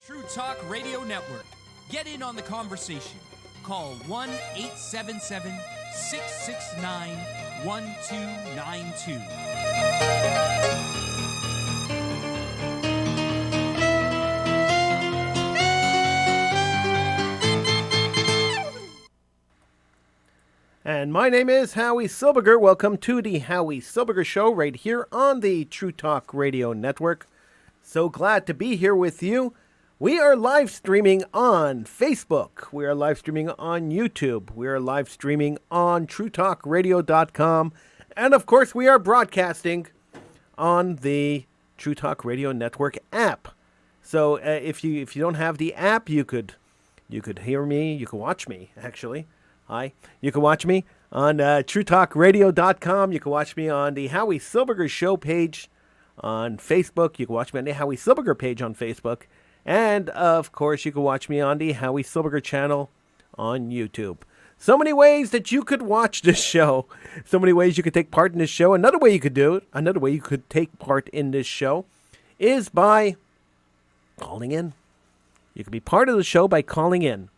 True Talk Radio Network. Get in on the conversation. Call 1-877-669-1292. And my name is Howie Silbiger. Welcome to the Howie Silbiger Show right here on the True Talk Radio Network. So glad to be here with you. We are live streaming on Facebook. We are live streaming on YouTube. We are live streaming on TrueTalkRadio.com. And of course, we are broadcasting on the True Talk Radio Network app. So if you don't have the app, you could hear me. You can watch me, actually. Hi. You can watch me on TrueTalkRadio.com. You can watch me on the Howie Silbiger Show page on Facebook. You can watch me on the Howie Silbiger page on Facebook. And, of course, you can watch me on the Howie Silbiger channel on YouTube. So many ways that you could watch this show. So many ways you could take part in this show. Another way you could do it, another way you could take part in this show is by calling in. You can be part of the show by calling in.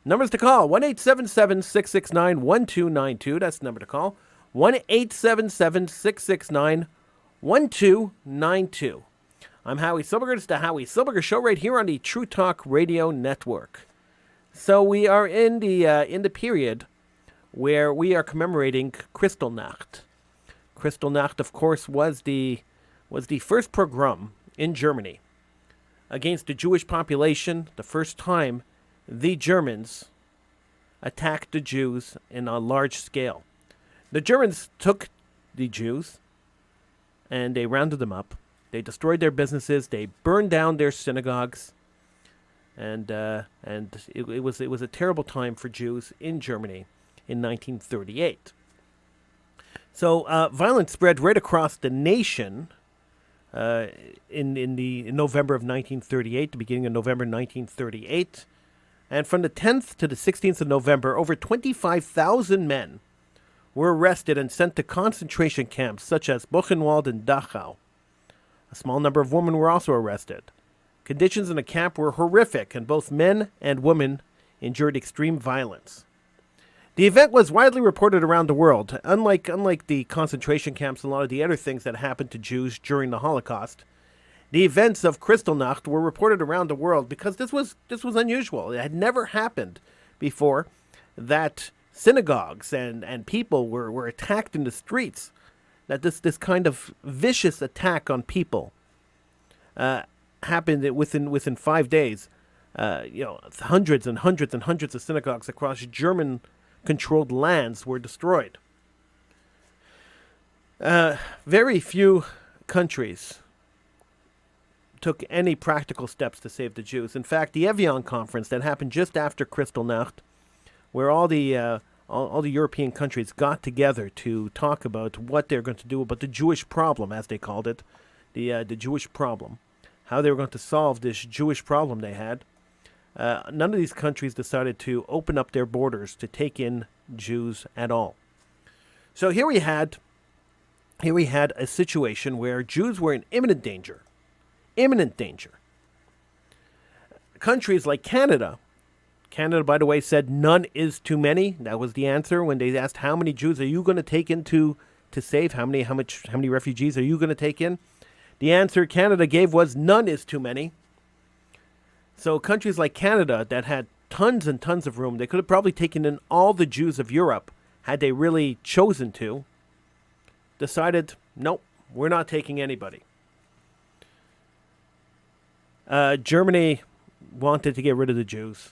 Numbers to call, 1-877-669-1292. That's the number to call. 1-877-669-1292. I'm Howie Silbiger. It's the Howie Silbiger Show right here on the True Talk Radio Network. So we are in the period where we are commemorating Kristallnacht. Kristallnacht, of course, was the first pogrom in Germany against the Jewish population. The first time the Germans attacked the Jews in a large scale. The Germans took the Jews and they rounded them up. They destroyed their businesses. They burned down their synagogues, and it was a terrible time for Jews in Germany in 1938. So violence spread right across the nation in November of 1938, the beginning of November 1938, and from the 10th to the 16th of November, over 25,000 men were arrested and sent to concentration camps such as Buchenwald and Dachau. A small number of women were also arrested. Conditions in the camp were horrific, and both men and women endured extreme violence. The event was widely reported around the world. Unlike the concentration camps and a lot of the other things that happened to Jews during the Holocaust, the events of Kristallnacht were reported around the world because this was unusual. It had never happened before that synagogues and people were attacked in the streets. That this kind of vicious attack on people happened within 5 days. Hundreds and hundreds and hundreds of synagogues across German-controlled lands were destroyed. Very few countries took any practical steps to save the Jews. In fact, the Evian conference that happened just after Kristallnacht, where all the European countries got together to talk about what they're going to do about the Jewish problem, as they called it, the Jewish problem, how they were going to solve this Jewish problem they had. None of these countries decided to open up their borders to take in Jews at all. So here we had a situation where Jews were in imminent danger. Imminent danger. Countries like Canada, by the way, said none is too many. That was the answer when they asked how many Jews are you going to take in to save? How many refugees are you going to take in? The answer Canada gave was none is too many. So countries like Canada that had tons and tons of room, they could have probably taken in all the Jews of Europe had they really chosen to, decided, nope, we're not taking anybody. Germany wanted to get rid of the Jews.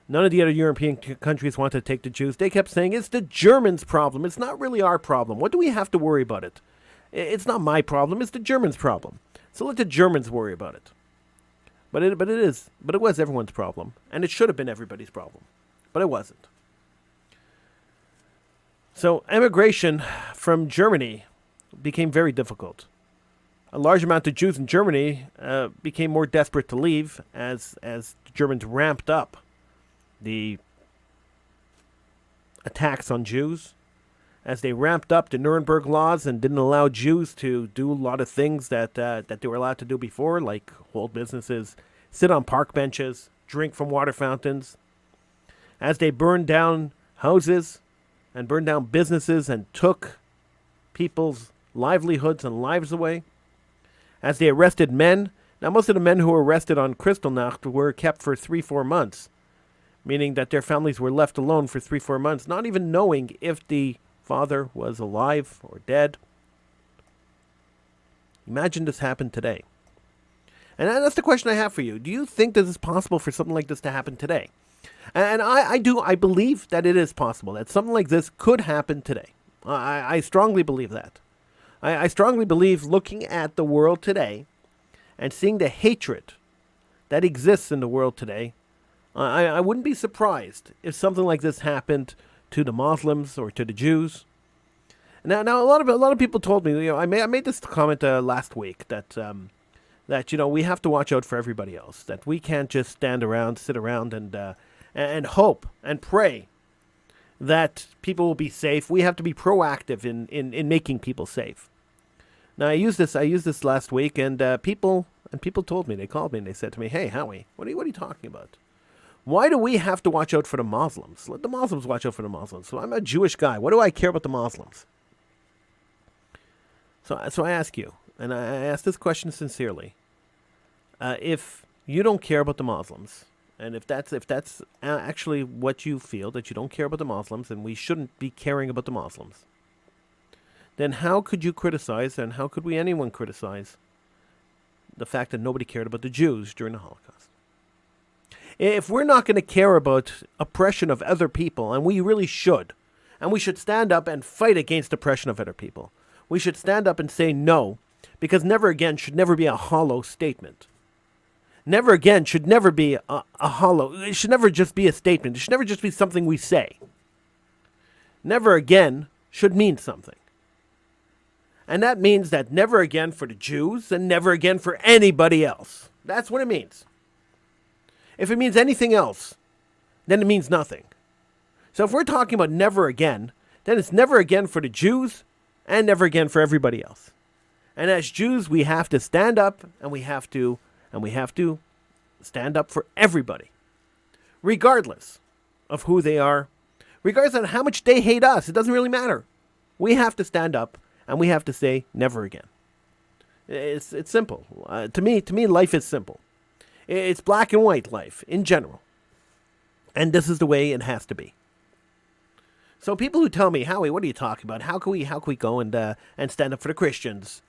None of the other European countries wanted to take the Jews. They kept saying, it's the Germans' problem. It's not really our problem. What do we have to worry about it? It's not my problem. It's the Germans' problem. So let the Germans worry about it. But it was everyone's problem. And it should have been everybody's problem. But it wasn't. So emigration from Germany became very difficult. A large amount of Jews in Germany became more desperate to leave as the Germans ramped up the attacks on Jews, as they ramped up the Nuremberg laws and didn't allow Jews to do a lot of things that they were allowed to do before, like hold businesses, sit on park benches, drink from water fountains, as they burned down houses and burned down businesses and took people's livelihoods and lives away, as they arrested men. Now, most of the men who were arrested on Kristallnacht were kept for 3-4 months, meaning that their families were left alone for 3-4 months, not even knowing if the father was alive or dead. Imagine this happened today. And that's the question I have for you. Do you think that it's possible for something like this to happen today? And I do. I believe that it is possible, that something like this could happen today. I strongly believe that. I strongly believe, looking at the world today and seeing the hatred that exists in the world today, I wouldn't be surprised if something like this happened to the Muslims or to the Jews. Now a lot of people told me, I made this comment last week that we have to watch out for everybody else. That we can't just sit around and hope and pray that people will be safe. We have to be proactive in making people safe. Now I used this last week, and people told me, they called me and they said to me, "Hey, Howie, what are you talking about? Why do we have to watch out for the Muslims? Let the Muslims watch out for the Muslims. So I'm a Jewish guy. What do I care about the Muslims?" So I ask you, and I ask this question sincerely: if you don't care about the Muslims, and if that's actually what you feel, that you don't care about the Muslims, and we shouldn't be caring about the Muslims, then how could you criticize, and how could anyone criticize the fact that nobody cared about the Jews during the Holocaust? If we're not going to care about oppression of other people, and we really should, and we should stand up and fight against oppression of other people, we should stand up and say no, because never again should never be a hollow statement. Never again should never be a hollow, it should never just be a statement. It should never just be something we say. Never again should mean something. And that means that never again for the Jews and never again for anybody else. That's what it means. If it means anything else, then it means nothing. So if we're talking about never again, then it's never again for the Jews and never again for everybody else. And as Jews, we have to stand up, and we have to stand up for everybody, regardless of who they are, regardless of how much they hate us. It doesn't really matter. We have to stand up, and we have to say never again. It's simple. To me, life is simple. It's black and white life in general, and this is the way it has to be. So people who tell me, "Howie, what are you talking about? How can we go and stand up for the Christians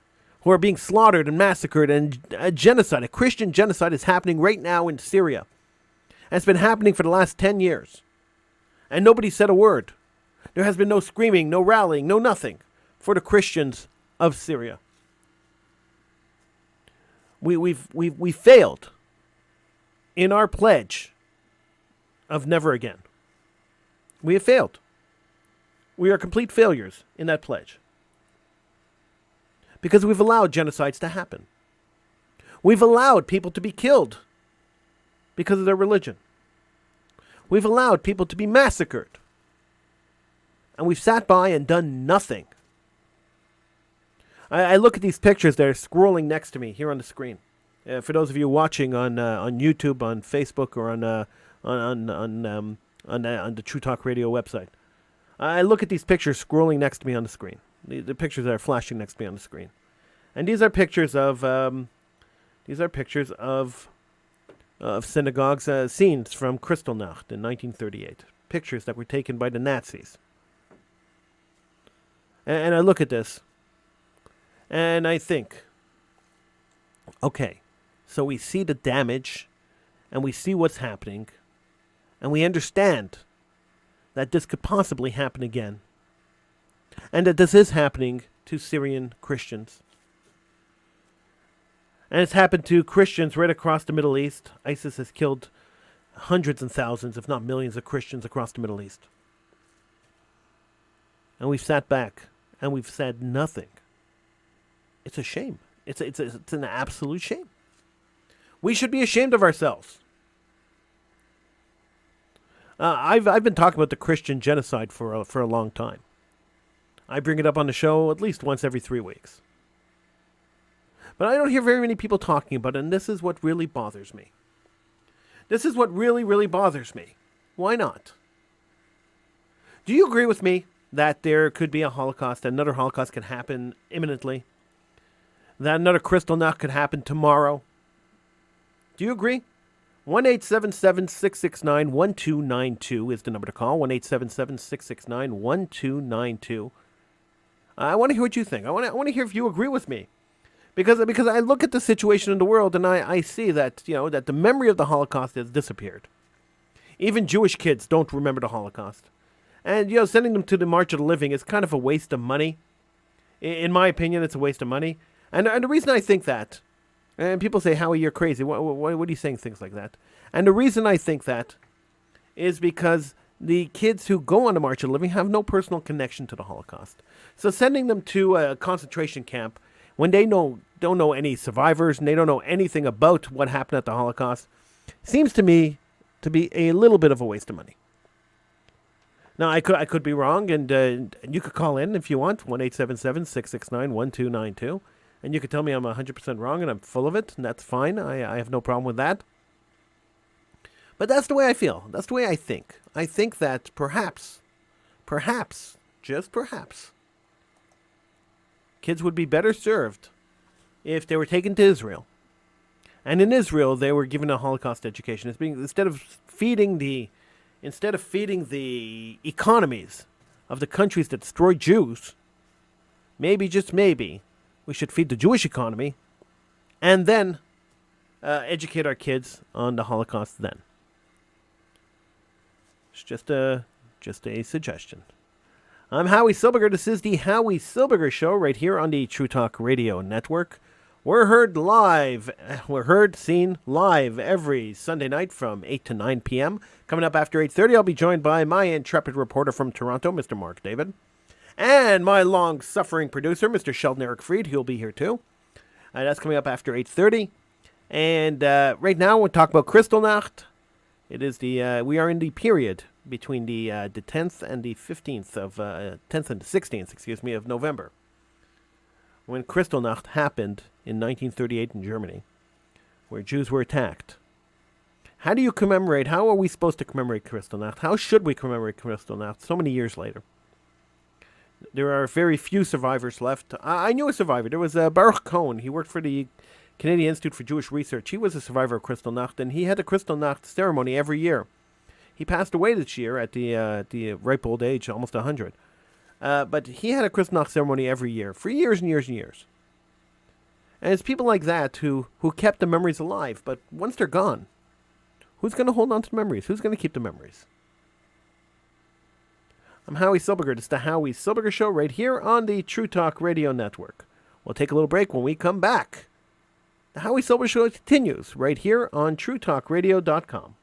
who are being slaughtered and massacred, and a genocide, a Christian genocide is happening right now in Syria. And it's been happening for the last 10 years. And nobody said a word. There has been no screaming, no rallying, no nothing for the Christians of Syria. We failed in our pledge of never again. We have failed. We are complete failures in that pledge. Because we've allowed genocides to happen. We've allowed people to be killed because of their religion. We've allowed people to be massacred. And we've sat by and done nothing. I look at these pictures that are scrolling next to me here on the screen. For those of you watching on YouTube, on Facebook, or on the True Talk Radio website, I look at these pictures scrolling next to me on the screen. The pictures that are flashing next to me on the screen, and these are pictures of synagogues, scenes from Kristallnacht in 1938. Pictures that were taken by the Nazis. And I look at this, and I think, okay, so we see the damage, and we see what's happening, and we understand that this could possibly happen again, and that this is happening to Syrian Christians. And it's happened to Christians right across the Middle East. ISIS has killed hundreds and thousands, if not millions, of Christians across the Middle East. And we've sat back, and we've said nothing. It's a shame. It's an absolute shame. We should be ashamed of ourselves. I've been talking about the Christian genocide for a long time. I bring it up on the show at least once every 3 weeks. But I don't hear very many people talking about it, and this is what really bothers me. This is what really, really bothers me. Why not? Do you agree with me that there could be a Holocaust, another Holocaust could happen imminently? That another Kristallnacht could happen tomorrow? Do you agree? 1-877-669-1292 is the number to call. 1-877-669-1292. I want to hear what you think. I want to hear if you agree with me. Because I look at the situation in the world and I see that, that the memory of the Holocaust has disappeared. Even Jewish kids don't remember the Holocaust. And, sending them to the March of the Living is kind of a waste of money. In my opinion, it's a waste of money. And the reason I think that, and people say, Howie, you're crazy. What are you saying things like that? And the reason I think that is because the kids who go on the March of the Living have no personal connection to the Holocaust. So sending them to a concentration camp when they don't know any survivors and they don't know anything about what happened at the Holocaust seems to me to be a little bit of a waste of money. Now, I could be wrong, and you could call in if you want, 1-877-669-1292, and you could tell me I'm 100% wrong and I'm full of it, and that's fine. I have no problem with that. But that's the way I feel. That's the way I think. I think that perhaps, just perhaps, kids would be better served if they were taken to Israel. And in Israel, they were given a Holocaust education. Instead of feeding the economies of the countries that destroy Jews, maybe, just maybe, we should feed the Jewish economy and then educate our kids on the Holocaust then. It's just a suggestion. I'm Howie Silbiger. This is the Howie Silbiger Show right here on the True Talk Radio Network. We're seen live every Sunday night from 8 to 9 p.m. Coming up after 8:30, I'll be joined by my intrepid reporter from Toronto, Mr. Mark David. And my long-suffering producer, Mr. Sheldon Eric Freed. He'll be here too. That's coming up after 8:30. And right now we'll talk about Kristallnacht. It is we are in the period between the 10th and the 15th of 10th and the 16th, of November, when Kristallnacht happened in 1938 in Germany, where Jews were attacked. How do you commemorate? How are we supposed to commemorate Kristallnacht? How should we commemorate Kristallnacht so many years later? There are very few survivors left. I knew a survivor. There was Baruch Cohen. He worked for the Canadian Institute for Jewish Research. He was a survivor of Kristallnacht, and he had a Kristallnacht ceremony every year. He passed away this year at the ripe old age, almost 100. But he had a Kristallnacht ceremony every year, for years and years and years. And it's people like that who kept the memories alive, but once they're gone, who's going to hold on to the memories? Who's going to keep the memories? I'm Howie Silbiger. It's the Howie Silbiger Show right here on the True Talk Radio Network. We'll take a little break. When we come back, the Howie Silbiger Show continues right here on TrueTalkRadio.com.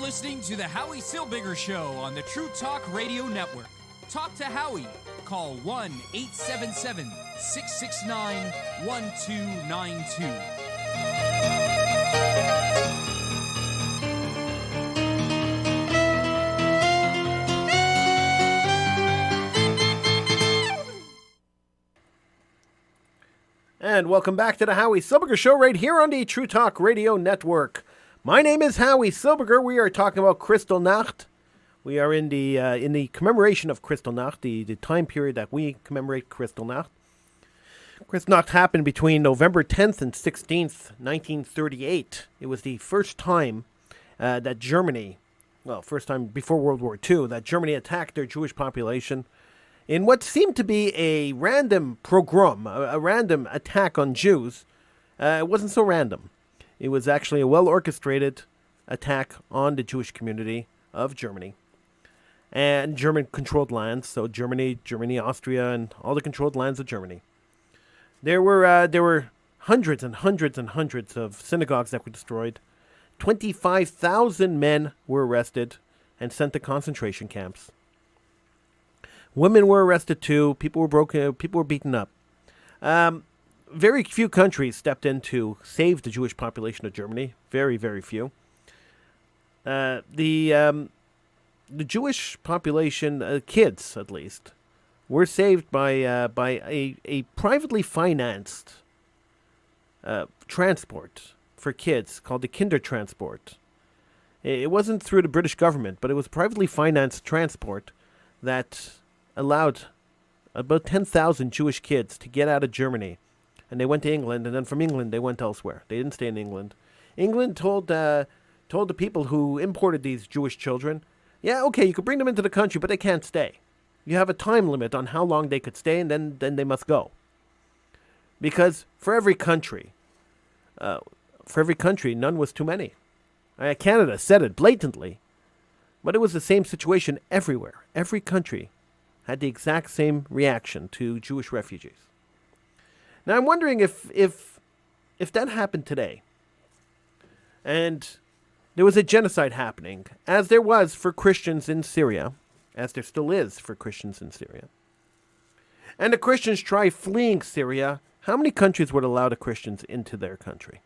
listening to the Howie Silbiger Show on the True Talk Radio Network. Talk to Howie. Call 1-877-669-1292. And welcome back to the Howie Silbiger Show right here on the True Talk Radio Network. My name is Howie Silbiger. We are talking about Kristallnacht. We are in the commemoration of Kristallnacht, the time period that we commemorate Kristallnacht. Kristallnacht happened between November 10th and 16th, 1938. It was the first time that Germany, first time before World War II, that Germany attacked their Jewish population in what seemed to be a random pogrom, a random attack on Jews. It wasn't so random. It was actually a well-orchestrated attack on the Jewish community of Germany and German-controlled lands, so Germany, Austria, and all the controlled lands of Germany. There were hundreds and hundreds and hundreds of synagogues that were destroyed. 25,000 men were arrested and sent to concentration camps. Women were arrested too. People were broken. People were beaten up. Very few countries stepped in to save the Jewish population of Germany. Very, very few. The Jewish population, kids at least, were saved by a privately financed transport for kids called the Kindertransport. It wasn't through the British government, but it was privately financed transport that allowed about 10,000 Jewish kids to get out of Germany. And they went to England, and then from England they went elsewhere. They didn't stay in England. England told the people who imported these Jewish children, yeah, okay, you could bring them into the country, but they can't stay. You have a time limit on how long they could stay, and then they must go. Because for every country, none was too many. Canada said it blatantly, but it was the same situation everywhere. Every country had the exact same reaction to Jewish refugees. Now I'm wondering if that happened today, and there was a genocide happening, as there was for Christians in Syria, as there still is for Christians in Syria, and the Christians try fleeing Syria, how many countries would allow the Christians into their country?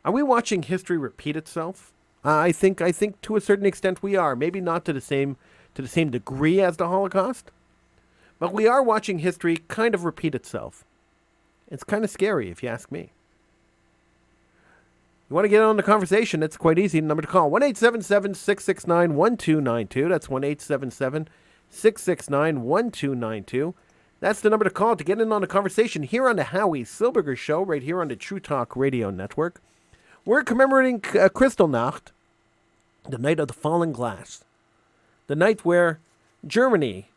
Are we watching history repeat itself? I think to a certain extent we are. Maybe not to the same degree as the Holocaust, but we are watching history kind of repeat itself. It's kind of scary, if you ask me. You want to get on the conversation? It's quite easy. The number to call, 1-877-669-1292. That's 1-877-669-1292. That's the number to call to get in on the conversation here on the Howie Silbiger Show, right here on the True Talk Radio Network. We're commemorating Kristallnacht, the night of the fallen glass. The night where Germany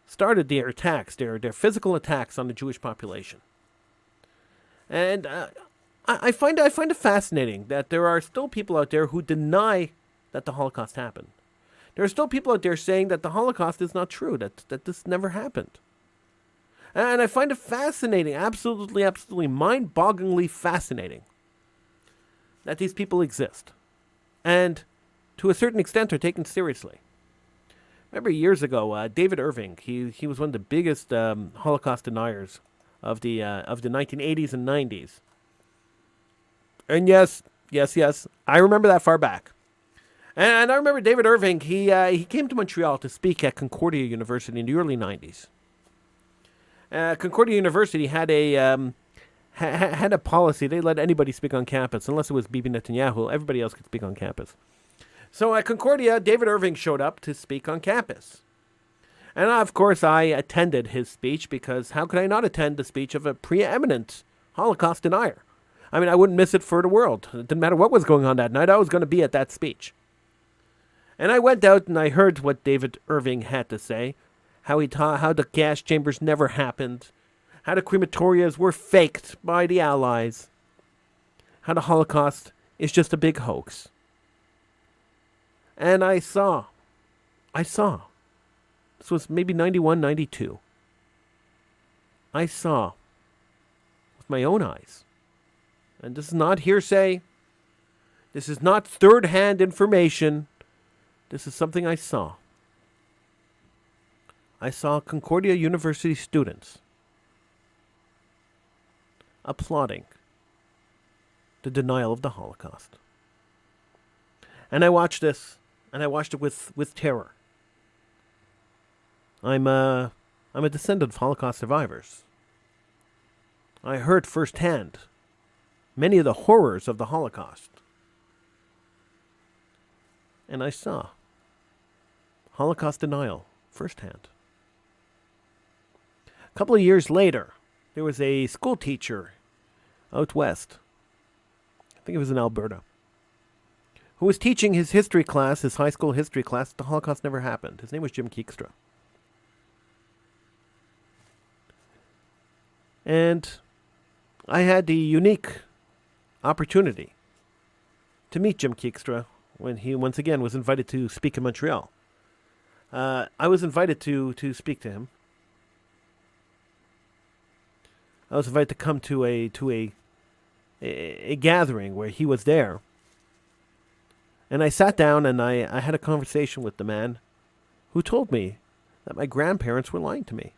started their attacks, their physical attacks on the Jewish population. And I find it fascinating that there are still people out there who deny that the Holocaust happened. There are still people out there saying that the Holocaust is not true, that this never happened. And I find it fascinating, absolutely mind-bogglingly fascinating, that these people exist. And to a certain extent are taken seriously. Remember years ago, David Irving, he was one of the biggest Holocaust deniers of the 1980s and 90s. And yes, I remember that far back. And I remember David Irving, he came to Montreal to speak at Concordia University in the early 90s. Concordia University had a policy. They let anybody speak on campus, unless it was Bibi Netanyahu. Everybody else could speak on campus. So at Concordia, David Irving showed up to speak on campus. And of course, I attended his speech, because how could I not attend the speech of a preeminent Holocaust denier? I mean, I wouldn't miss it for the world. It didn't matter what was going on that night. I was going to be at that speech. And I went out and I heard what David Irving had to say, how the gas chambers never happened, how the crematorias were faked by the Allies, how the Holocaust is just a big hoax. And I saw, this was maybe 91, 92. I saw with my own eyes, and this is not hearsay, This is not third-hand information. This is something I saw. I saw Concordia University students applauding the denial of the Holocaust. And I watched this, and I watched it with terror. I'm a descendant of Holocaust survivors. I heard firsthand many of the horrors of the Holocaust. And I saw Holocaust denial firsthand. A couple of years later, there was a school teacher out west, I think it was in Alberta, who was teaching his history class, his high school history class. The Holocaust never happened. His name was Jim Keekstra. And I had the unique opportunity to meet Jim Keekstra when he once again was invited to speak in Montreal. I was invited to speak to him. I was invited to come to a gathering where he was there. And I sat down and I had a conversation with the man who told me that my grandparents were lying to me.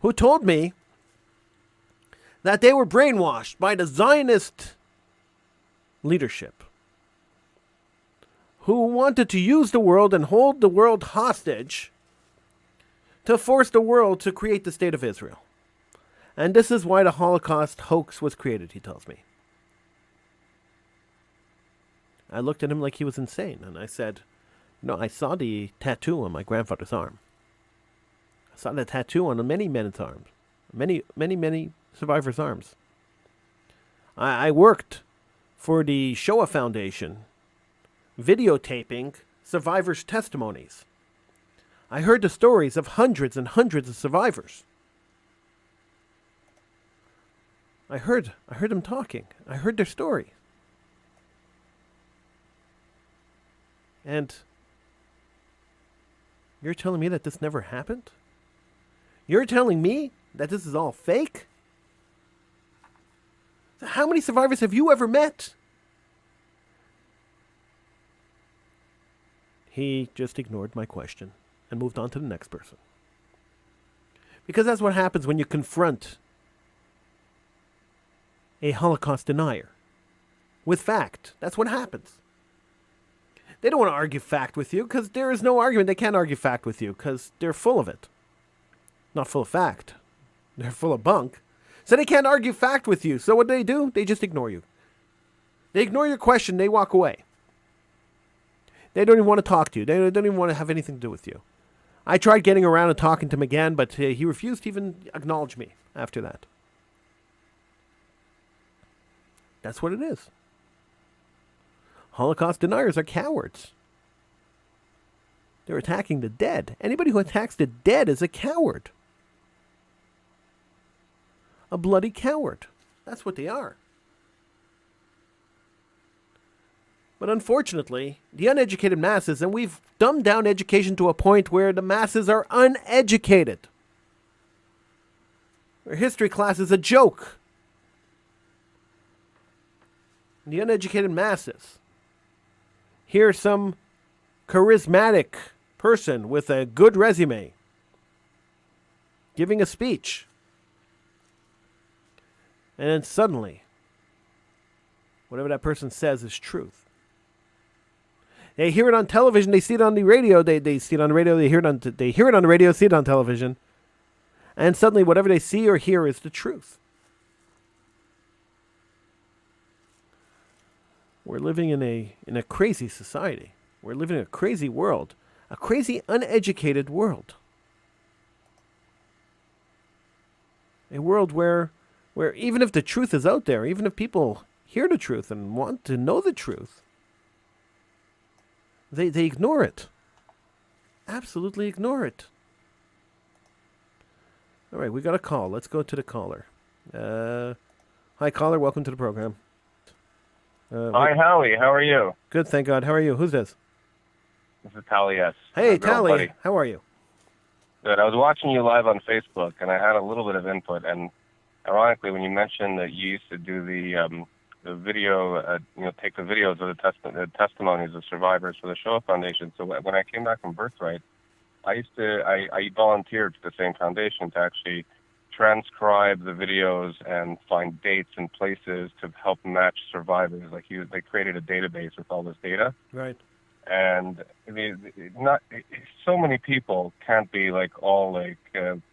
Who told me that they were brainwashed by the Zionist leadership, who wanted to use the world and hold the world hostage to force the world to create the State of Israel. And this is why the Holocaust hoax was created, he tells me. I looked at him like he was insane, and I said, I saw the tattoo on my grandfather's arm. I saw the tattoo on many men's arms. Many survivors' arms. I worked for the Shoah Foundation, videotaping survivors' testimonies. I heard the stories of hundreds and hundreds of survivors. I heard them talking. I heard their story. And you're telling me that this never happened? You're telling me that this is all fake? So how many survivors have you ever met? He just ignored my question and moved on to the next person. Because that's what happens when you confront a Holocaust denier with fact. That's what happens. They don't want to argue fact with you because there is no argument. They can't argue fact with you because they're full of it. Not full of fact. They're full of bunk. So they can't argue fact with you. So what do? They just ignore you. They ignore your question. They walk away. They don't even want to talk to you. They don't even want to have anything to do with you. I tried getting around and talking to him again, but he refused to even acknowledge me after that. That's what it is. Holocaust deniers are cowards. They're attacking the dead. Anybody who attacks the dead is a coward. A bloody coward. That's what they are. But unfortunately, the uneducated masses, and we've dumbed down education to a point where the masses are uneducated. Their history class is a joke. The uneducated masses hear some charismatic person with a good resume giving a speech. And then suddenly, whatever that person says is truth. They hear it on television, they see it on the radio, they see it on the radio, they hear it on the radio, see it on television. And suddenly whatever they see or hear is the truth. We're living in a crazy society. We're living in a crazy world. A crazy, uneducated world. A world where even if the truth is out there, even if people hear the truth and want to know the truth, they ignore it. Absolutely ignore it. All right, we got a call. Let's go to the caller. Hi, caller. Welcome to the program. Hi, Howie. How are you? Good, thank God. How are you? Who's this? This is Tally S. Hey, Tally. How are you? Good. I was watching you live on Facebook, and I had a little bit of input. And ironically, when you mentioned that you used to do the the video, take the videos of the testimonies of survivors for the Shoah Foundation. So when I came back from Birthright, I volunteered to the same foundation to actually transcribe the videos and find dates and places to help match survivors. Like they created a database with all this data. Right. And so many people can't be all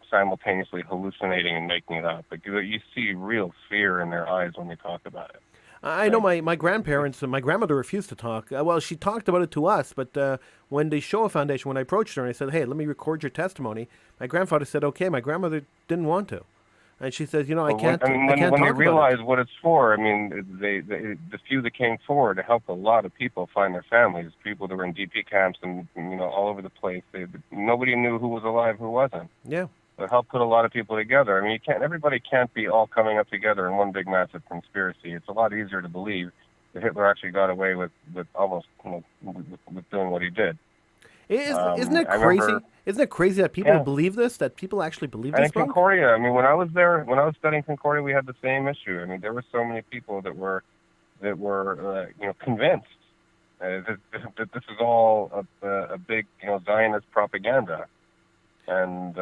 simultaneously hallucinating and making it up. Like you see real fear in their eyes when they talk about it. I know my grandparents and my grandmother refused to talk. Well, she talked about it to us, but when the Shoah Foundation, when I approached her and I said, "Hey, let me record your testimony," my grandfather said, "Okay." My grandmother didn't want to, and she says, "I can't." When they realize what it's for, the few that came forward to help a lot of people find their families, people that were in DP camps and all over the place. Nobody knew who was alive, who wasn't. Yeah. It helped put a lot of people together. Everybody can't be all coming up together in one big massive conspiracy. It's a lot easier to believe that Hitler actually got away with almost with doing what he did. Isn't it crazy? Isn't it crazy that people believe this? That people actually believe this? And in Concordia, when I was there, when I was studying Concordia, we had the same issue. There were so many people that were convinced that this is all a big Zionist propaganda. And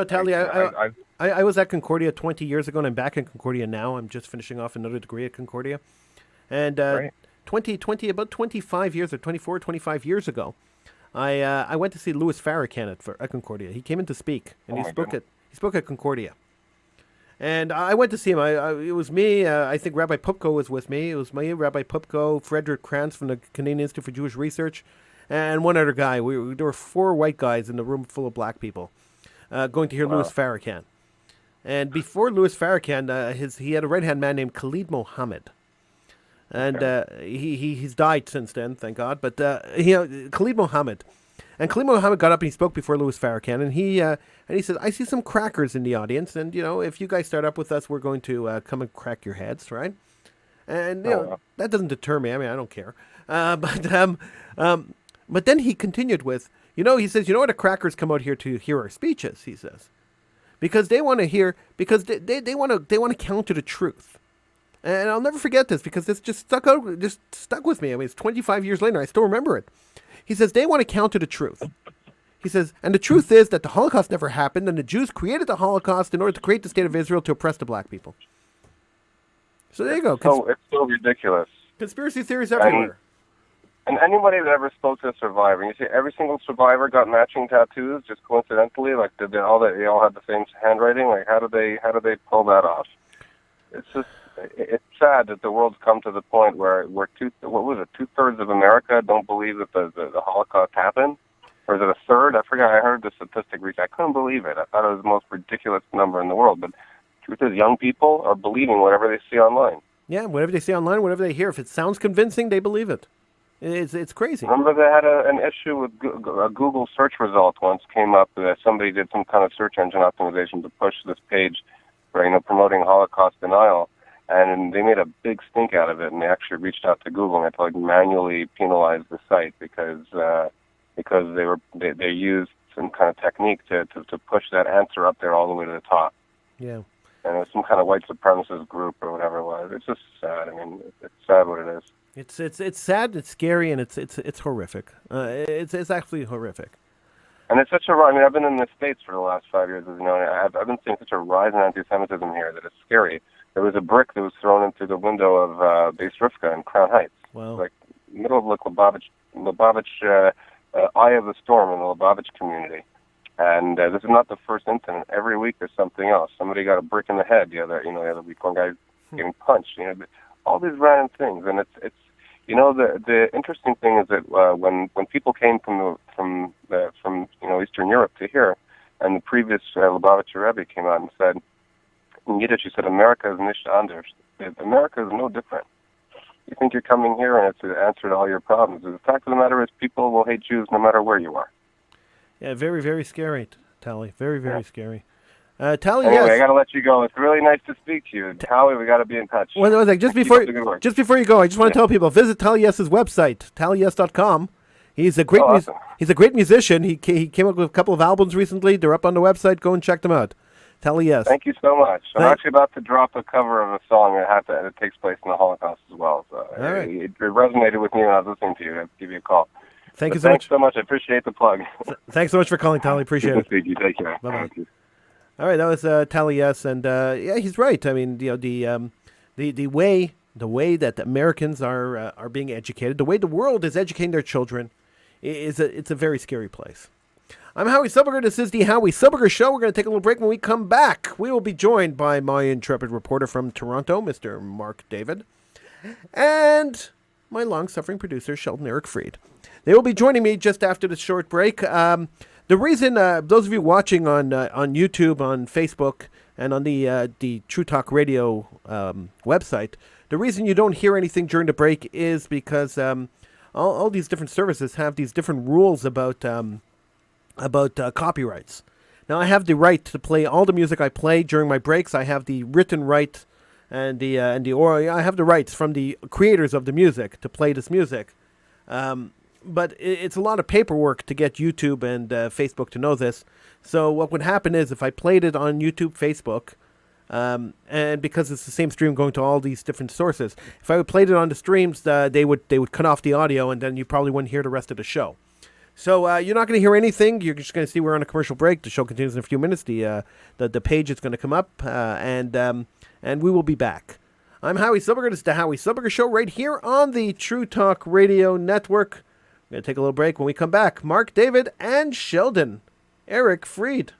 Tally, I was at Concordia 20 years ago, and I'm back in Concordia now. I'm just finishing off another degree at Concordia, and right. about 25 years or 24, 25 years ago, I went to see Louis Farrakhan at Concordia. He came in to speak, and he spoke at Concordia, and I went to see him. It was me. I think Rabbi Pupko was with me. It was me, Rabbi Pupko, Frederick Krantz from the Canadian Institute for Jewish Research, and one other guy. There were 4 white guys in the room full of black people going to hear Louis Farrakhan. And before Louis Farrakhan, he had a right-hand man named Khalid Mohammed. And he's died since then, thank God. But Khalid Mohammed. And Khalid Mohammed got up and he spoke before Louis Farrakhan. And he said, "I see some crackers in the audience. And, if you guys start up with us, we're going to come and crack your heads, right?" And, that doesn't deter me. I don't care. But then he continued with, he says, "You know what? The crackers come out here to hear our speeches," he says, because they want to hear, because they want to counter the truth. And I'll never forget this because this just stuck with me. It's 25 years later. I still remember it. He says they want to counter the truth. He says, and the truth is that the Holocaust never happened, and the Jews created the Holocaust in order to create the state of Israel to oppress the black people. So there you go. It's so ridiculous. Conspiracy theories everywhere. And anybody that ever spoke to a survivor, you see every single survivor got matching tattoos just coincidentally, they all had the same handwriting. How do they pull that off? It's sad that the world's come to the point where 2/3 of America don't believe that the Holocaust happened, or is it a third? I forgot. I heard the statistic recently. I couldn't believe it. I thought it was the most ridiculous number in the world. But the truth is, young people are believing whatever they see online. Yeah, whatever they see online, whatever they hear. If it sounds convincing, they believe it. It's crazy. Remember they had an issue with a Google search result once came up that somebody did some kind of search engine optimization to push this page for promoting Holocaust denial, and they made a big stink out of it, and they actually reached out to Google and had to manually penalize the site because they used some kind of technique to push that answer up there all the way to the top. Yeah. And it was some kind of white supremacist group or whatever it was. It's just sad. It's sad what it is. It's sad, it's scary, and it's horrific. It's absolutely horrific. And it's such a rise. I've been in the States for the last 5 years, as you know, and I've been seeing such a rise in anti-Semitism here that it's scary. There was a brick that was thrown into the window of Beis Rivka in Crown Heights. Wow. Middle of Lubavitch eye of the storm in the Lubavitch community. And this is not the first incident. Every week there's something else. Somebody got a brick in the head the other week. One guy getting punched. All these random things. And it's the interesting thing is that when people came from Eastern Europe to here, and the previous Lubavitcher Rebbe came out and said, in Yiddish, he said, "America is nicht anders." America is no different. You think you're coming here and it's the answer to all your problems. The fact of the matter is people will hate Jews no matter where you are. Yeah, very, very scary, Tally. Very, very scary. Tally, anyway, yes. I got to let you go. It's really nice to speak to you. Howie, we got to be in touch. Well, just before you go, I just want to tell people, visit Tally Yes's website, tallyyes.com. He's a great awesome. He's a great musician. He came up with a couple of albums recently. They're up on the website. Go and check them out. Tally yes. Thank you so much. I'm actually about to drop a cover of a song that takes place in the Holocaust as well. So All right. it resonated with me when I was listening to you. I'd give you a call. Thank you Thanks so much. I appreciate the plug. Thanks so much for calling, Tally. Appreciate it. You take care. Bye-bye. All right, that was Tally yes, and yeah, he's right. I mean, the way that Americans are being educated, the way the world is educating their children, it's a very scary place. I'm Howie Silbiger. This is the Howie Silbiger Show. We're going to take a little break. When we come back, we will be joined by my intrepid reporter from Toronto, Mr. Mark David, and my long-suffering producer, Sheldon Eric Freed. They will be joining me just after this short break. The reason, those of you watching on YouTube, on Facebook, and on the True Talk Radio website, the reason you don't hear anything during the break is because all these different services have these different rules about copyrights. Now, I have the right to play all the music I play during my breaks. I have the written right and I have the rights from the creators of the music to play this music. But it's a lot of paperwork to get YouTube and Facebook to know this. So what would happen is if I played it on YouTube, Facebook, and because it's the same stream going to all these different sources, if I played it on the streams, they would cut off the audio, and then you probably wouldn't hear the rest of the show. So you're not going to hear anything. You're just going to see we're on a commercial break. The show continues in a few minutes. The page is going to come up, and we will be back. I'm Howie Silbiger. This is the Howie Silbiger Show right here on the True Talk Radio Network. We're going to take a little break. When we come back, Mark David and Sheldon Eric Freed.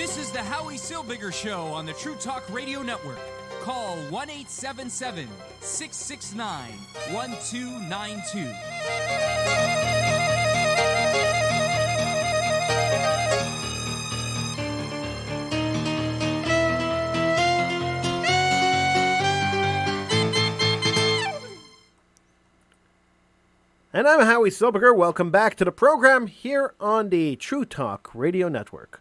This is the Howie Silbiger Show on the True Talk Radio Network. Call 1-877-669-1292. And I'm Howie Silbiger. Welcome back to the program here on the True Talk Radio Network.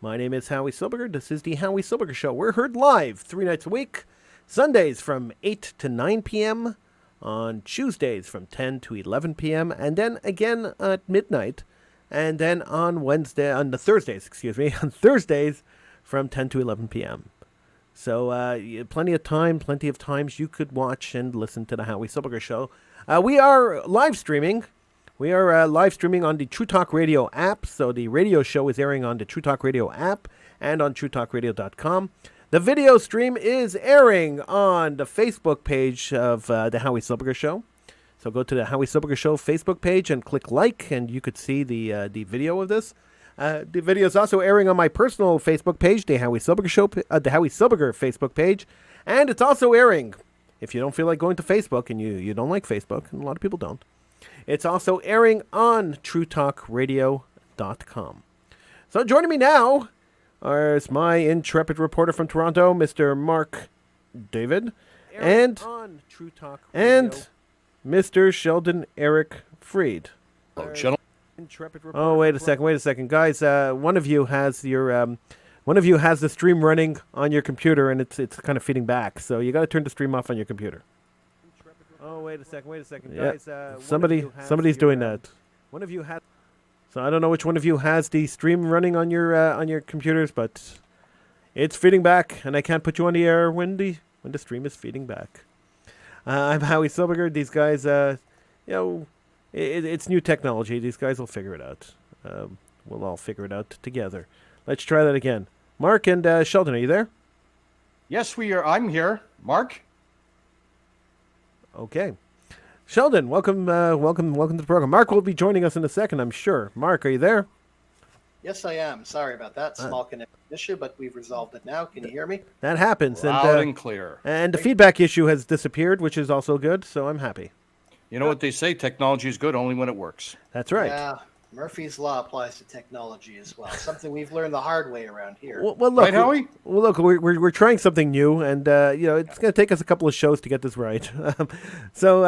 My name is Howie Silbiger. This is the Howie Silbiger Show. We're heard live 3 nights a week, Sundays from 8 to 9 p.m., on Tuesdays from 10 to 11 p.m., and then again at midnight, and then on Thursdays from 10 to 11 p.m. So plenty of times you could watch and listen to the Howie Silbiger Show. We are live streaming. We are live streaming on the True Talk Radio app. So the radio show is airing on the True Talk Radio app and on TrueTalkRadio.com. The video stream is airing on the Facebook page of the Howie Silbiger Show. So go to the Howie Silbiger Show Facebook page and click like, and you could see the video of this. The video is also airing on my personal Facebook page, the Howie Silbiger Show, the Howie Silbiger Facebook page, and it's also airing. If you don't feel like going to Facebook, and you don't like Facebook, and a lot of people don't, it's also airing on TrueTalkRadio.com. So joining me now is my intrepid reporter from Toronto, Mr. Mark David, and Mr. Sheldon Eric Freed. Hello, gentlemen. Oh, wait a second, guys. One of you has the stream running on your computer, and it's kind of feeding back. So you got to turn the stream off on your computer. Oh, wait a second, guys. Somebody's doing that. One of you has. So I don't know which one of you has the stream running on your computers, but it's feeding back, and I can't put you on the air when the stream is feeding back. I'm Howie Silbiger. These guys, it's new technology. These guys will figure it out. We'll all figure it out together. Let's try that again. Mark and Sheldon, are you there? Yes, we are. I'm here. Mark? Okay. Sheldon, welcome to the program. Mark will be joining us in a second, I'm sure. Mark, are you there? Yes, I am. Sorry about that. Small connection issue, but we've resolved it now. Can you hear me? That happens. Loud and clear. And the feedback issue has disappeared, which is also good, so I'm happy. You know what they say, technology is good only when it works. That's right. Yeah, Murphy's Law applies to technology as well. Something we've learned the hard way around here. Well, look, right, Howie? Well, look, we're trying something new, and it's going to take us a couple of shows to get this right. So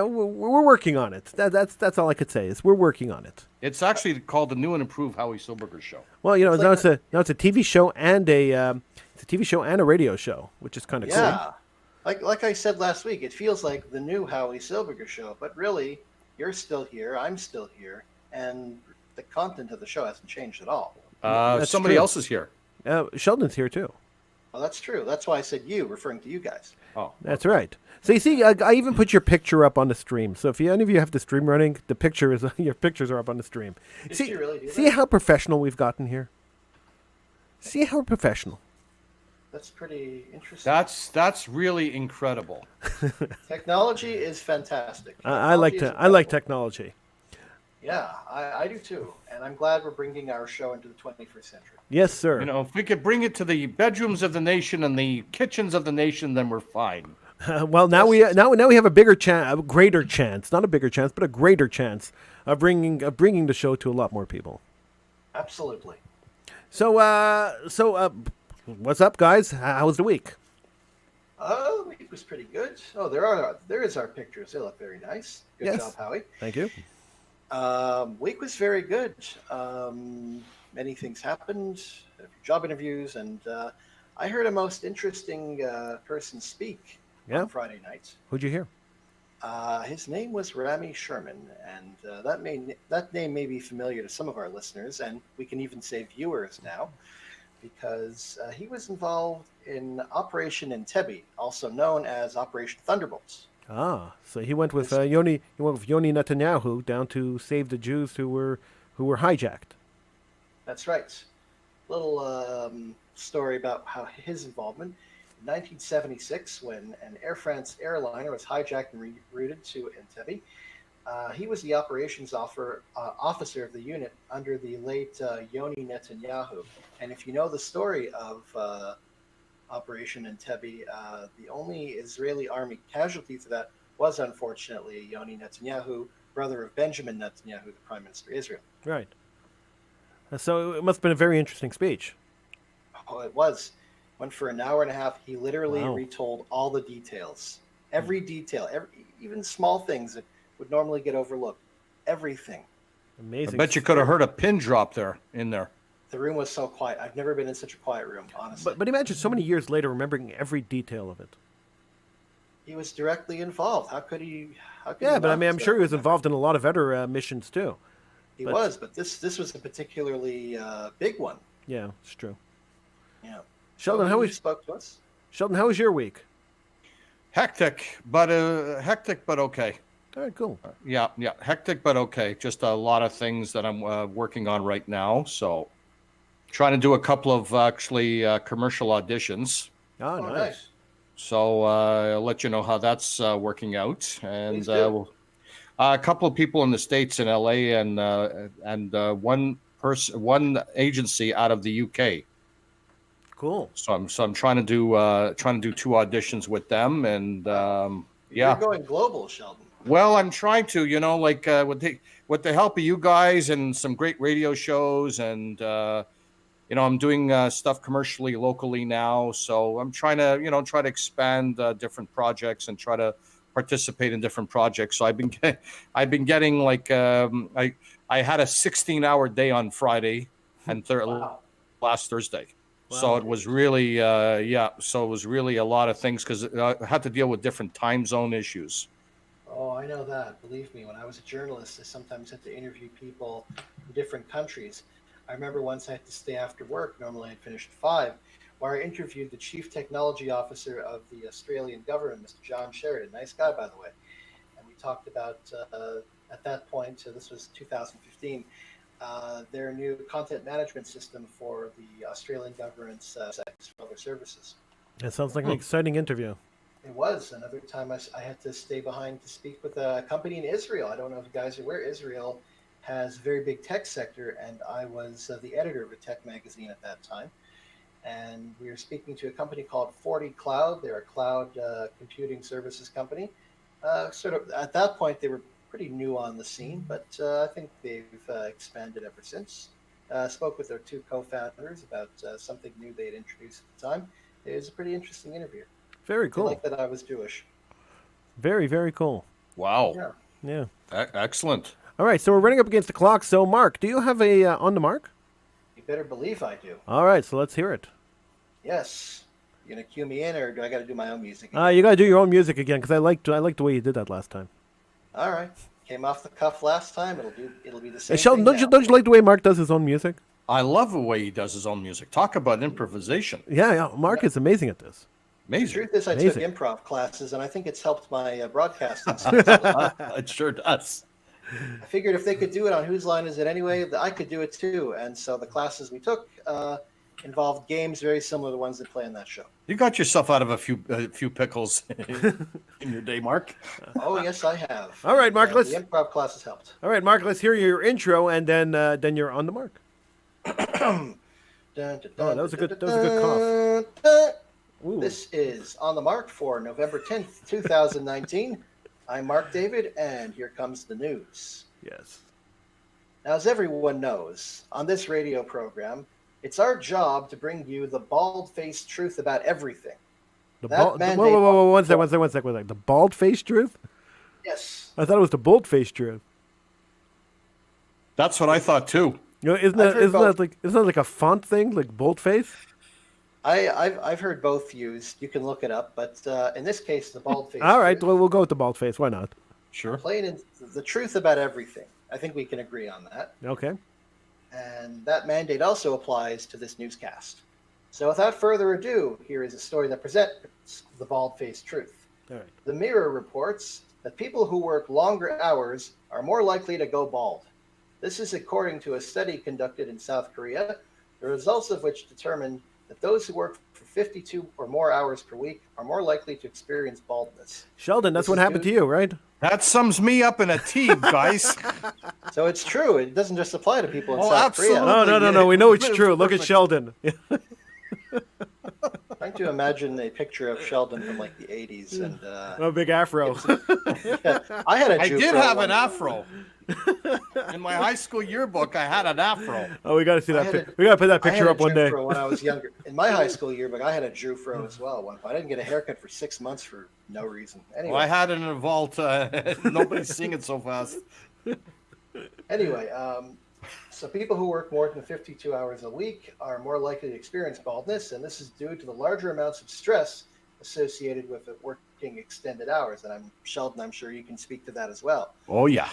we're working on it. That's all I could say is we're working on it. It's actually called the new and improved Howie Silbiger Show. Well, now it's a TV show and a radio show, which is kind of cool. Yeah, like I said last week, it feels like the new Howie Silbiger Show, but really, you're still here, I'm still here. And the content of the show hasn't changed at all. Somebody else is here. Sheldon's here too. Well, that's true. That's why I said you, referring to you guys. Oh, that's right. So you see, I even put your picture up on the stream. So if any of you have the stream running, your pictures are up on the stream. Did you really do that? See how professional we've gotten here. See how professional. That's pretty interesting. That's really incredible. Technology is fantastic. I like technology. Yeah, I do too. And I'm glad we're bringing our show into the 21st century. Yes, sir. If we could bring it to the bedrooms of the nation and the kitchens of the nation, then we're fine. Well, now we have a greater chance, not a bigger chance, but a greater chance of bringing the show to a lot more people. Absolutely. So what's up, guys? How was the week? The week was pretty good. Oh, there is our pictures. They look very nice. Good job, Howie. Thank you. Week was very good. Many things happened, job interviews, and I heard a most interesting person speak on Friday night. Who'd you hear? His name was Rami Sherman, and that name may be familiar to some of our listeners, and we can even say viewers now, because he was involved in Operation Entebbe, also known as Operation Thunderbolts. So he went with Yoni Netanyahu down to save the Jews who were hijacked. That's right. Little story about how his involvement. In 1976, when an Air France airliner was hijacked and rerouted to Entebbe, He was the operations officer of the unit under the late Yoni Netanyahu. And if you know the story of Operation Entebbe, the only Israeli army casualty for that was unfortunately Yoni Netanyahu, brother of Benjamin Netanyahu, the Prime Minister of Israel. Right. So it must have been a very interesting speech. Oh, it was. Went for an hour and a half. He literally Wow. retold all the details. Every detail, even small things that would normally get overlooked. Everything. I Amazing. bet you could have heard a pin drop in there. The room was so quiet. I've never been in such a quiet room, honestly. But imagine so many years later remembering every detail of it. He was directly involved. How could he? Yeah, but I mean, I'm sure he was involved in a lot of other missions too. He was, but this was a particularly big one. Yeah, it's true. Yeah. Sheldon, So he spoke to us? Sheldon, how was your week? Hectic, but okay. All right, cool. Yeah, hectic, but okay. Just a lot of things that I'm working on right now. So, trying to do a couple of actually commercial auditions. Oh, Oh, nice. nice. So I'll let you know how that's working out. And Please do. a couple of people in the States, in LA, and one agency out of the UK. Cool. So I'm trying to do 2 auditions with them, and yeah. You're going global, Sheldon. Well, I'm trying to, like with the help of you guys and some great radio shows, and I'm doing stuff commercially locally now. So I'm trying to expand different projects and try to participate in different projects. So I've been getting like I had a 16-hour day on Friday and Wow. last Thursday. Wow. So it was really So it was really a lot of things because I had to deal with different time zone issues. Oh, I know that. Believe me, when I was a journalist, I sometimes had to interview people from different countries. I remember once I had to stay after work. Normally I'd finish at 5, where I interviewed the Chief Technology Officer of the Australian government, Mr. John Sheridan. Nice guy, by the way. And we talked about, at that point, this was 2015, their new content management system for the Australian government's other services. That sounds like an exciting interview. It was. Another time I had to stay behind to speak with a company in Israel. I don't know if you guys are aware, Israel has a very big tech sector, and I was the editor of a tech magazine at that time. And we were speaking to a company called 40 Cloud. They're a cloud computing services company. Sort of at that point, they were pretty new on the scene, but I think they've expanded ever since. Spoke with their 2 co-founders about something new they had introduced at the time. It was a pretty interesting interview. Very I cool. like that I was Jewish. Very, very cool. Wow. Yeah. Yeah. Excellent. All right, so we're running up against the clock. So, Mark, do you have a on the mark? You better believe I do. All right, so let's hear it. Yes. You gonna cue me in, or do I got to do my own music? You got to do your own music again because I liked the way you did that last time. All right. Came off the cuff last time. It'll be the same. Hey, Sheldon, thing don't you like the way Mark does his own music? I love the way he does his own music. Talk about improvisation. Yeah. Mark is amazing at this. The Amazing. truth is, I Amazing. took improv classes, and I think it's helped my broadcasting. It sure does. I figured if they could do it on Whose Line Is It Anyway, I could do it too. And so the classes we took involved games very similar to the ones that play on that show. You got yourself out of a few pickles in your day, Mark. Oh, yes, I have. All right, Mark, The let's improv classes helped. let's hear your intro, and then you're on the mark. Dun, dun, Oh, that was a good cough. Ooh. This is On the Mark for November 10th, 2019. I'm Mark David, and here comes the news. Yes. Now, as everyone knows, on this radio program, it's our job to bring you the bald-faced truth about everything. The That mandate- whoa, one sec. The bald-faced truth? Yes. I thought it was the bold-faced truth. That's what I thought too. You know, isn't I've heard that like a font thing, like bold-face? I've heard both used. You can look it up, but in this case, the bald-faced All right, truth, well, we'll go with the bald-face. Why not? Sure. plain and the truth about everything. I think we can agree on that. Okay. And that mandate also applies to this newscast. So without further ado, here is a story that presents the bald-faced truth. All right. The Mirror reports that people who work longer hours are more likely to go bald. This is according to a study conducted in South Korea, the results of which determined that those who work for 52 or more hours per week are more likely to experience baldness. Sheldon, that's This what is happened due- to you, right? That sums me up in a T, guys. So it's true. It doesn't just apply to people in Oh, South absolutely. Korea. No. We know it's It's true. Look at perfect. Sheldon. Trying to imagine a picture of Sheldon from like the 80s, and A big afro. I had a I Jew did fro have one an afro. In my high school yearbook, I had an afro. Oh, we got to see I that. had We got to put that I had picture a up one Jew day. fro when I was younger. In my high school yearbook, I had a Jew fro as well. One point. I didn't get a haircut for 6 months for no reason. Anyway, Well, I had it in a vault. Nobody's seeing it so fast. Anyway, so people who work more than 52 hours a week are more likely to experience baldness, and this is due to the larger amounts of stress associated with it working extended hours. And Sheldon, I'm sure you can speak to that as well. Oh, yeah.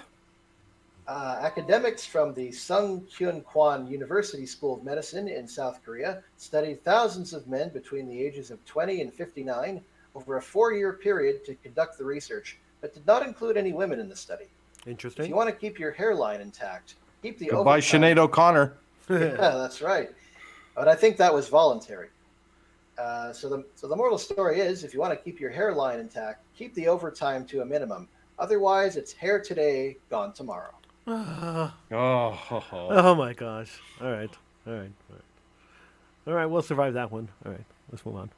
Academics from the Sung Kyun Kwan University School of Medicine in South Korea studied thousands of men between the ages of 20 and 59 over a 4-year period to conduct the research, but did not include any women in the study. If Interesting. you want to keep your hairline intact, keep the Goodbye, overtime. Sinead O'Connor. Yeah, that's right. But I think that was voluntary. So the moral story is, if you want to keep your hairline intact, keep the overtime to a minimum. Otherwise, it's hair today, gone tomorrow. Oh my gosh. All right. We'll survive that one. All right. Let's move on.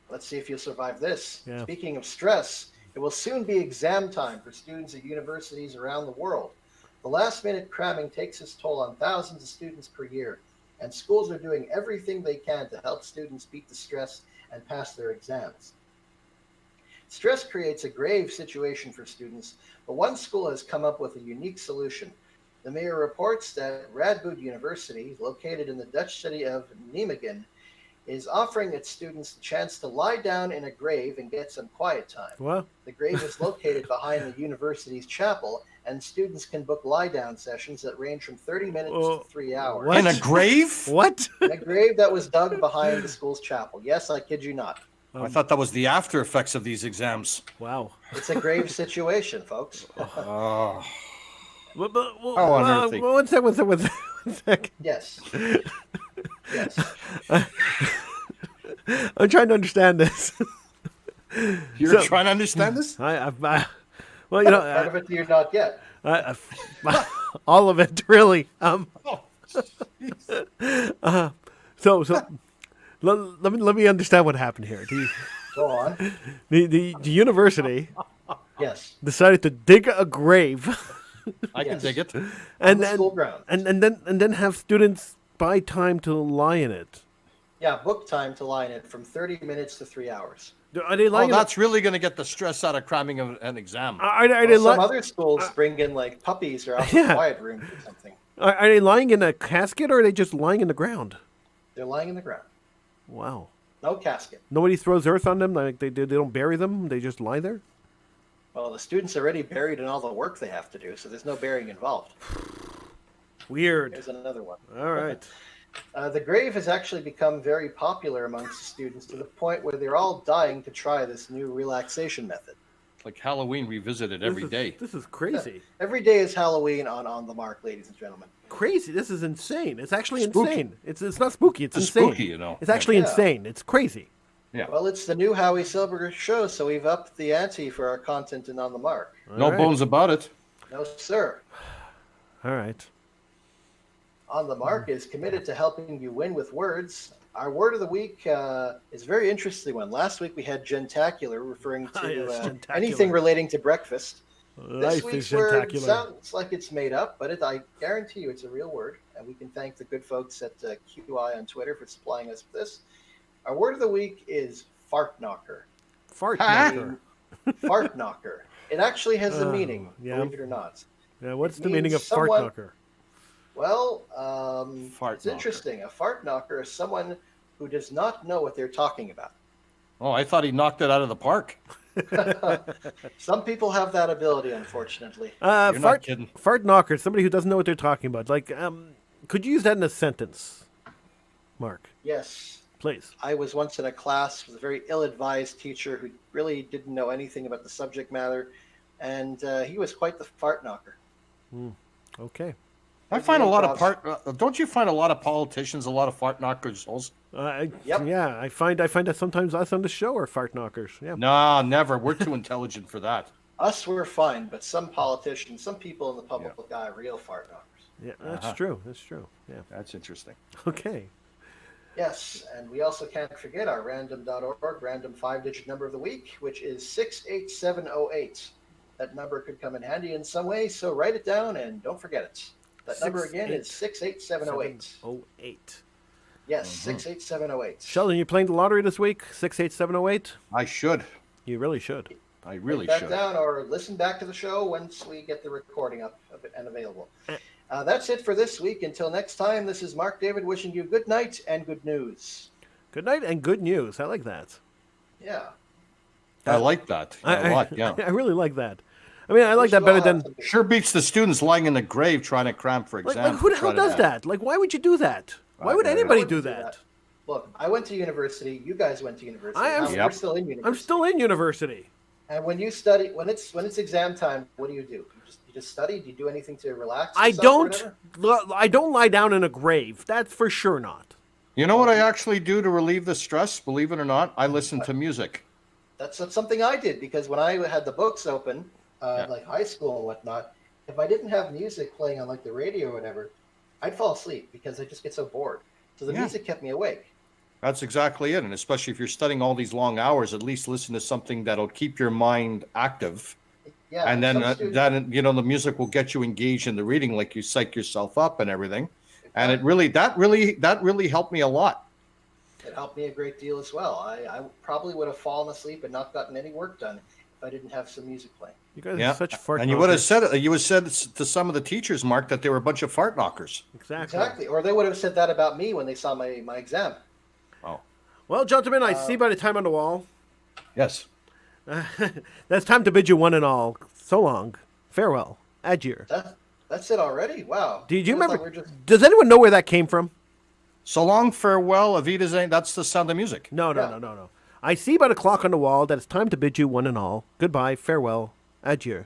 Let's see if you'll survive this. Yeah. Speaking of stress, it will soon be exam time for students at universities around the world. The last-minute cramming takes its toll on thousands of students per year, and schools are doing everything they can to help students beat the stress and pass their exams. Stress creates a grave situation for students, but one school has come up with a unique solution. The mayor reports that Radboud University, located in the Dutch city of Nijmegen, is offering its students the chance to lie down in a grave and get some quiet time. Well, The grave is located behind the university's chapel, and students can book lie-down sessions that range from 30 minutes to 3 hours. What? In a grave? what? In a grave that was dug behind the school's chapel. Yes, I kid you not. I thought that was the after effects of these exams. Wow. It's a grave situation, folks. Oh. How on earth they- One sec. Yes. Yes. I'm trying to understand this. You're So- trying to understand this? Well, Part of it you're not yet. all of it, really. Oh, So let me understand what happened here. Go on. The university Yes. decided to dig a grave I can Yes. dig it. and the school ground. and then have students buy time to lie in it. Yeah, book time to lie in it from 30 minutes to 3 hours. Are they Oh, lying? that's really going to get the stress out of cramming an exam. are they Well, some li- other schools bring in like puppies or out Yeah. the quiet rooms or something. are they lying in a casket or are they just lying in the ground? They're lying in the ground. Wow. No casket. Nobody throws earth on them. Like they don't bury them. They just lie there. Well, the students are already buried in all the work they have to do, so there's no burying involved. Weird. Here's another one. All right. The grave has actually become very popular amongst the students to the point where they're all dying to try this new relaxation method. Like Halloween revisited every day. This is crazy. Every day is Halloween on the mark, ladies and gentlemen. Crazy. This is insane. It's actually Spooky. insane. It's not spooky. It's It's insane. spooky, you know. It's actually Yeah. insane. It's crazy. Yeah. Well, it's the new Howie Silbiger show, so we've upped the ante for our content and On the Mark. No All right. bones about it. No, sir. All right. On the Mark is committed to helping you win with words. Our word of the week is a very interesting one. Last week we had gentacular, referring to Yes, gentacular. anything relating to breakfast. This Life week's is word gentacular. sounds like it's made up, but I guarantee you it's a real word. And we can thank the good folks at QI on Twitter for supplying us with this. Our word of the week is fart knocker. Fart Huh? knocker. Fart knocker. It actually has a Oh, meaning, yeah. believe it or not. Yeah. What's It the meaning of means fart someone- knocker? Well, Fart it's knocker. interesting. A fart knocker is someone who does not know what they're talking about. Oh, I thought he knocked it out of the park. Some people have that ability, unfortunately. You're not Fart kidding. fart knocker. Somebody who doesn't know what they're talking about. Like, could you use that in a sentence, Mark? Yes. Please. I was once in a class with a very ill-advised teacher who really didn't know anything about the subject matter, and he was quite the fart knocker. Okay. I find a lot of don't you find a lot of politicians, a lot of fart knockers? Yep. Yeah, I find that sometimes us on the show are fart knockers. Yeah. No, never. We're too intelligent for that. Us were fine, but some politicians, some people in the public eye, real fart knockers. Yeah, that's true. That's true. Yeah. That's interesting. Okay. Yes, and we also can't forget our random.org random 5-digit number of the week, which is 68708. That number could come in handy in some way, so write it down and don't forget it. That number again is 68708. 708. Yes, 68708. Sheldon, you playing the lottery this week? 68708? I should. You really should. I really Write should. that down or listen back to the show once we get the recording up and available. That's it for this week. Until next time, this is Mark David wishing you good night and good news. Good night and good news. I like that. Yeah. I like that a lot, yeah. I really like that. I mean, I like that better than... Sure beats the students lying in the grave trying to cram for exams. Like who the hell does that? Like, why would you do that? Why would anybody do that? Look, I went to university. You guys went to university. We're still in university. I'm still in university. And when you study, when it's exam time, what do? You just study? Do you do anything to relax? I don't lie down in a grave. That's for sure not. You know what I actually do to relieve the stress? Believe it or not, I listen to music. That's something I did because when I had the books open, like high school and whatnot, if I didn't have music playing on like the radio or whatever, I'd fall asleep because I just get so bored. So the music kept me awake. That's exactly it. And especially if you're studying all these long hours, at least listen to something that'll keep your mind active. Yeah, and then the music will get you engaged in the reading, like you psych yourself up and everything. And that really helped me a lot. It helped me a great deal as well. I probably would have fallen asleep and not gotten any work done if I didn't have some music playing. You guys are such fart And you would have said it. You would have said to some of the teachers, Mark, that they were a bunch of fart knockers. Exactly. Or they would have said that about me when they saw my exam. Oh. Well, gentlemen, I see by the time on the wall. Yes. That's time to bid you one and all. So long. Farewell. Adieu. That's it already? Wow. Do you remember? Does anyone know where that came from? So long, farewell, Avita Zane. That's the Sound of Music. No. I see by the clock on the wall that it's time to bid you one and all. Goodbye, farewell, adieu.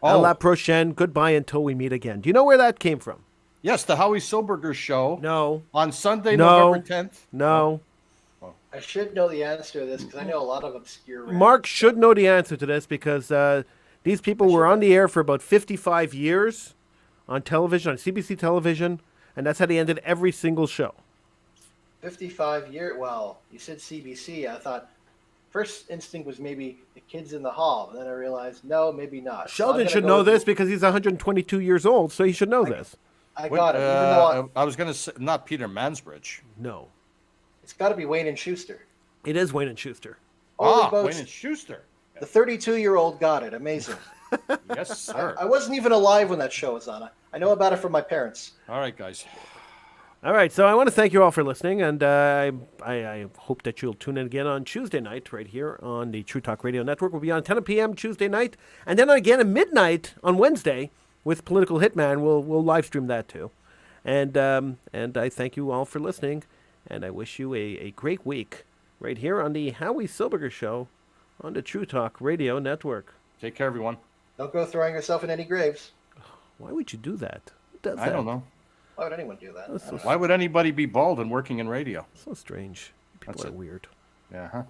À la prochaine, goodbye until we meet again. Do you know where that came from? Yes, the Howie Silbiger show. No. On Sunday, November 10th. No. I should know the answer to this because I know a lot of obscure... Mark should know the answer to this because these people were on the air for about 55 years on television, on CBC television, and that's how they ended every single show. 55 years? Well, you said CBC. I thought first instinct was maybe the Kids in the Hall. And then I realized, no, maybe not. Sheldon should know this because he's 122 years old, so he should know this. I got it. Even though I was going to say, not Peter Mansbridge. No. It's got to be Wayne and Schuster. It is Wayne and Schuster. Wayne and Schuster. The 32-year-old got it. Amazing. Yes, sir. I wasn't even alive when that show was on. I know about it from my parents. All right, guys. All right, so I want to thank you all for listening, and I hope that you'll tune in again on Tuesday night right here on the True Talk Radio Network. We'll be on 10 p.m. Tuesday night, and then again at midnight on Wednesday with Political Hitman. We'll live stream that too, and I thank you all for listening, and I wish you a great week right here on the Howie Silbiger Show on the True Talk Radio Network. Take care, everyone. Don't go throwing yourself in any graves. Why would you do that? Who does I that? don't know. Why would anyone do that? Why would anybody be bald and working in radio? So strange. People are weird. Yeah, huh?